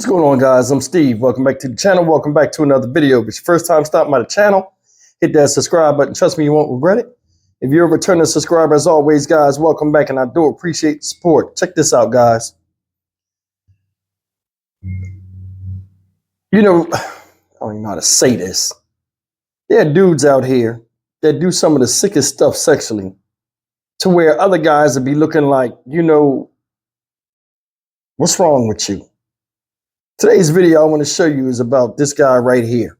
What's going on, guys? I'm Steve. Welcome back to the channel. Welcome back to another video. If it's your first time stopping by the channel, hit that subscribe button. Trust me, you won't regret it. If you're a returning subscriber, as always, guys, welcome back, and I do appreciate the support. Check this out, guys. You know, I don't even know how to say this. There are dudes out here that do some of the sickest stuff sexually to where other guys would be looking like, what's wrong with you? Today's video I want to show you is about this guy right here.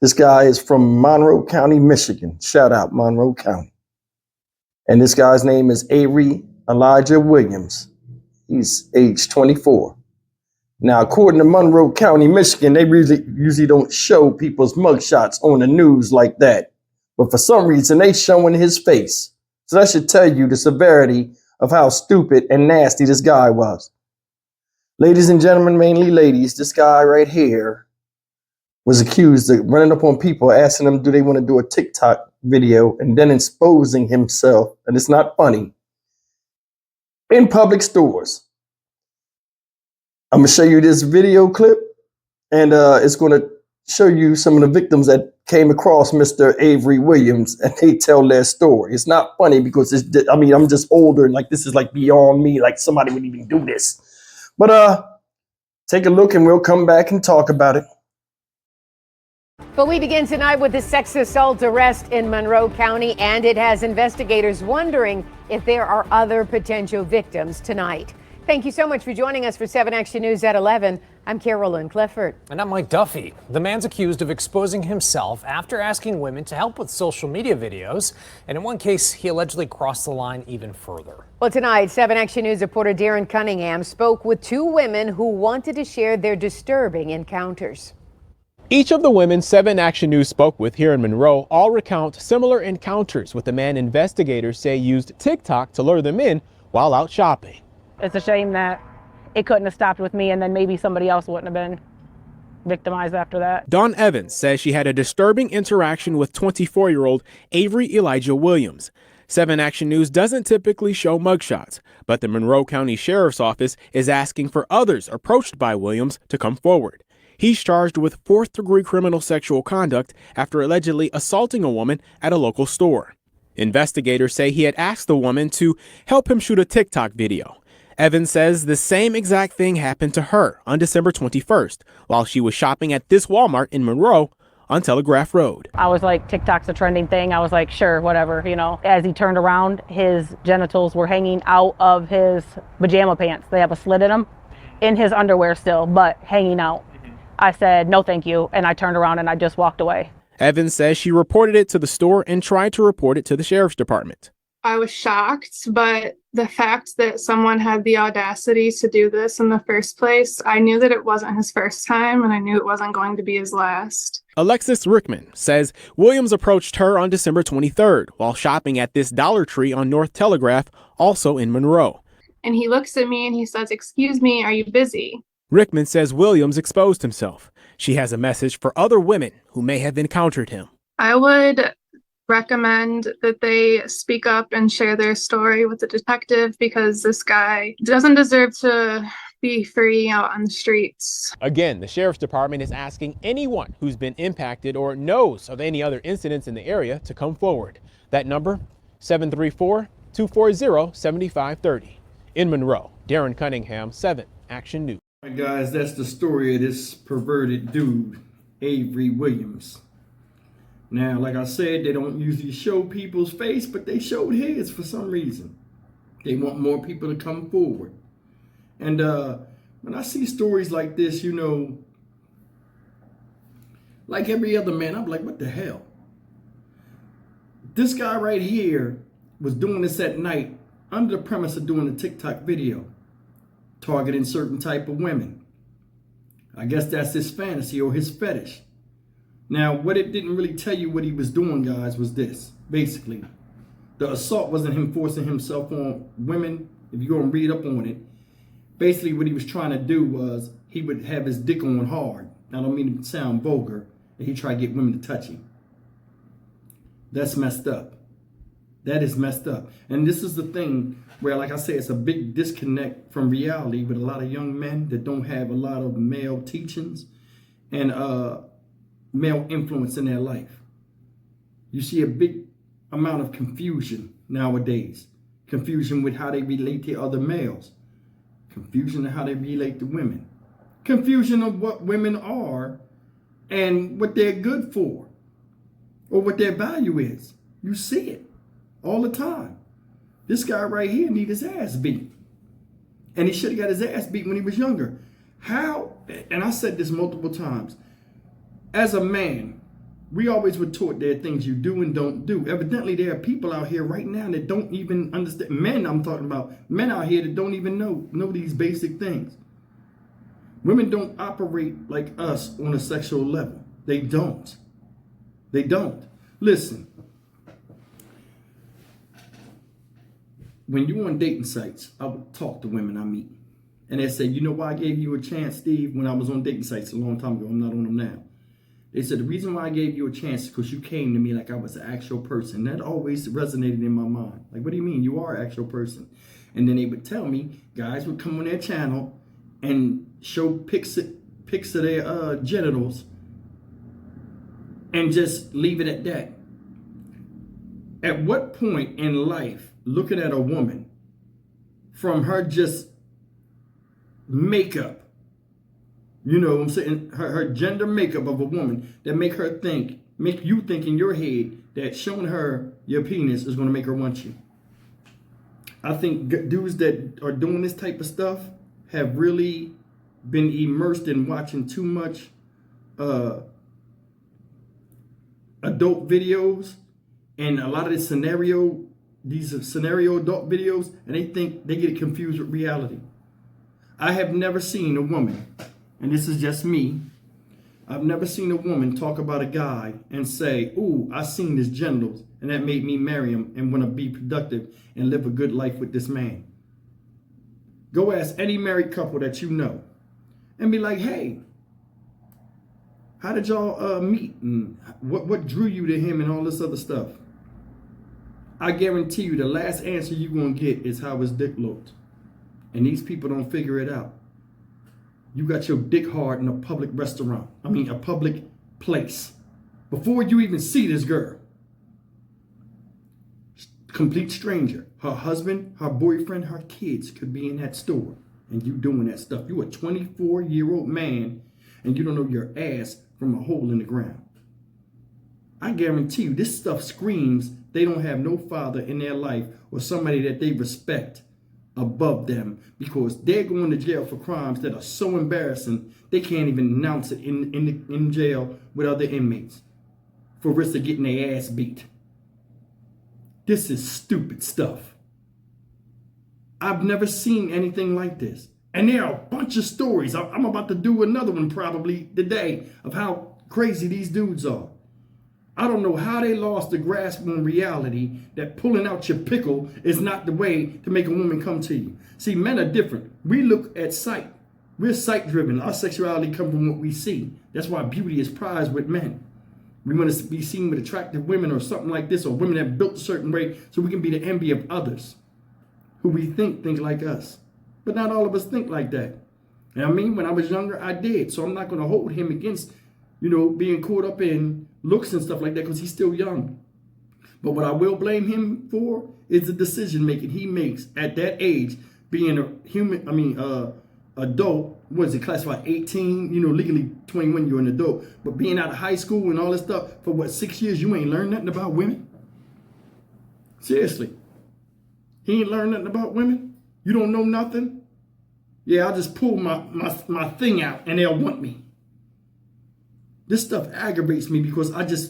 This guy is from Monroe County, Michigan. Shout out Monroe County. And this guy's name is Avery Elijah Williams. He's age 24. Now, according to Monroe County, Michigan, they usually don't show people's mugshots on the news like that. But for some reason, they showing his face. So that should tell you the severity of how stupid and nasty this guy was. Ladies and gentlemen, mainly ladies, this guy right here was accused of running up on people, asking them, do they want to do a TikTok video, and then exposing himself, and it's not funny, in public stores. I'm going to show you this video clip, and it's going to show you some of the victims that came across Mr. Avery Williams, and they tell their story. It's not funny because I'm just older, and like this is like beyond me, like somebody would even do this. But take a look and we'll come back and talk about it. But we begin tonight with a sex assault arrest in Monroe County, and it has investigators wondering if there are other potential victims tonight. Thank you so much for joining us for 7 Action News at 11. I'm Carolyn Clifford. And I'm Mike Duffy. The man's accused of exposing himself after asking women to help with social media videos. And in one case, he allegedly crossed the line even further. Well, tonight, 7 Action News reporter Darren Cunningham spoke with 2 women who wanted to share their disturbing encounters. Each of the women 7 Action News spoke with here in Monroe all recount similar encounters with the man investigators say used TikTok to lure them in while out shopping. It's a shame that it couldn't have stopped with me, and then maybe somebody else wouldn't have been victimized after that. Dawn Evans says she had a disturbing interaction with 24-year-old Avery Elijah Williams. 7 Action News doesn't typically show mugshots, but the Monroe County Sheriff's Office is asking for others approached by Williams to come forward. He's charged with 4th-degree criminal sexual conduct after allegedly assaulting a woman at a local store. Investigators say he had asked the woman to help him shoot a TikTok video. Evans says the same exact thing happened to her on December 21st while she was shopping at this Walmart in Monroe on Telegraph Road. I was like, TikTok's a trending thing. I was like, sure, whatever, you know. As he turned around, his genitals were hanging out of his pajama pants. They have a slit in them, in his underwear still, but hanging out. I said, no, thank you. And I turned around and I just walked away. Evans says she reported it to the store and tried to report it to the sheriff's department. I was shocked, but the fact that someone had the audacity to do this in the first place, I knew that it wasn't his first time, and I knew it wasn't going to be his last. Alexis Rickman says Williams approached her on December 23rd while shopping at this Dollar Tree on North Telegraph, also in Monroe. And he looks at me and he says, "Excuse me, are you busy?" Rickman says Williams exposed himself. She has a message for other women who may have encountered him. I would recommend that they speak up and share their story with the detective, because this guy doesn't deserve to be free out on the streets. Again, the sheriff's department is asking anyone who's been impacted or knows of any other incidents in the area to come forward. That number, 734-240-7530. In Monroe, Darren Cunningham, 7 Action News. All right, guys, that's the story of this perverted dude, Avery Williams. Now, like I said, they don't usually show people's face, but they showed his for some reason. They want more people to come forward. And when I see stories like this, like every other man, I'm like, what the hell? This guy right here was doing this at night under the premise of doing a TikTok video, targeting certain type of women. I guess that's his fantasy or his fetish. Now, what it didn't really tell you what he was doing, guys, was this. Basically, the assault wasn't him forcing himself on women. If you go and read up on it, basically what he was trying to do was he would have his dick on hard. I don't mean to sound vulgar, and he tried to get women to touch him. That's messed up. That is messed up. And this is the thing where, like I say, it's a big disconnect from reality with a lot of young men that don't have a lot of male teachings and male influence in their life. You see a big amount of confusion nowadays. Confusion with how they relate to other males. Confusion of how they relate to women. Confusion of what women are and what they're good for or what their value is. You see it all the time. This guy right here need his ass beat. And he should have got his ass beat when he was younger. How, and I said this multiple times, as a man, we always were taught there are things you do and don't do. Evidently, there are people out here right now that don't even understand. Men, I'm talking about men out here that don't even know these basic things. Women don't operate like us on a sexual level. They don't. They don't. Listen, when you're on dating sites, I would talk to women I meet. And they say, you know why I gave you a chance, Steve, when I was on dating sites a long time ago? I'm not on them now. They said, the reason why I gave you a chance is because you came to me like I was an actual person. That always resonated in my mind. Like, what do you mean? You are an actual person. And then they would tell me, guys would come on their channel and show pics of their genitals and just leave it at that. At what point in life, looking at a woman from her just makeup, you know what I'm saying, her gender makeup of a woman, that make you think in your head that showing her your penis is going to make her want you? I think dudes that are doing this type of stuff have really been immersed in watching too much adult videos and a lot of these scenario adult videos, and they think they get it confused with reality. I have never seen a woman, and this is just me, I've never seen a woman talk about a guy and say, ooh, I seen his genitals and that made me marry him and want to be productive and live a good life with this man. Go ask any married couple that you know and be like, hey, how did y'all meet? And what drew you to him and all this other stuff? I guarantee you the last answer you're going to get is how his dick looked. And these people don't figure it out. You got your dick hard in a public restaurant. A public place. Before you even see this girl. Complete stranger. Her husband, her boyfriend, her kids could be in that store. And you doing that stuff. You a 24-year-old man and you don't know your ass from a hole in the ground. I guarantee you this stuff screams they don't have no father in their life or somebody that they respect above them, because they're going to jail for crimes that are so embarrassing they can't even announce it in jail with other inmates for risk of getting their ass beat. This is stupid stuff. I've never seen anything like this. And there are a bunch of stories. I'm about to do another one probably today of how crazy these dudes are. I don't know how they lost the grasp on reality that pulling out your pickle is not the way to make a woman come to you. See, men are different. We look at sight. We're sight driven. Our sexuality comes from what we see. That's why beauty is prized with men. We want to be seen with attractive women or something like this, or women that built a certain way so we can be the envy of others who we think like us. But not all of us think like that. And when I was younger, I did. So I'm not going to hold him against, being caught up in looks and stuff like that because he's still young. But what I will blame him for is the decision making he makes at that age, being a adult. What is it, classified 18? Legally 21, you're an adult. But being out of high school and all this stuff for 6 years, you ain't learned nothing about women? Seriously. He ain't learned nothing about women? You don't know nothing? Yeah, I'll just pull my thing out and they'll want me. This stuff aggravates me because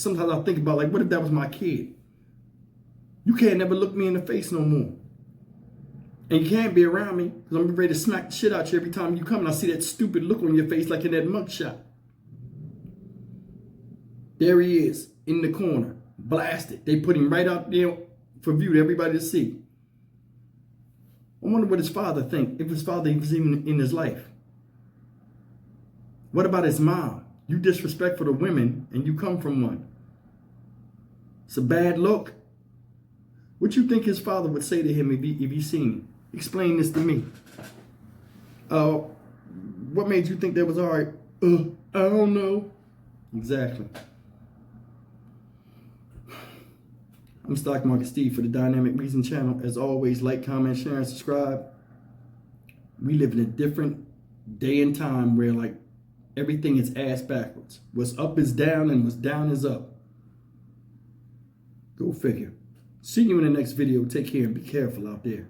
sometimes I think about, what if that was my kid? You can't never look me in the face no more. And you can't be around me because I'm ready to smack the shit out you every time you come and I see that stupid look on your face like in that mugshot. There he is in the corner, blasted. They put him right out there for view to everybody to see. I wonder what his father think, if his father was even in his life. What about his mom? You disrespectful to women and you come from one. It's a bad look. What you think his father would say to him if he seen it? Explain this to me. What made you think that was all right? I don't know. Exactly. I'm Stock Market Steve for the Dynamic Reason channel. As always, like, comment, share, and subscribe. We live in a different day and time where like everything is ass backwards. What's up is down and what's down is up. Go figure. See you in the next video. Take care and be careful out there.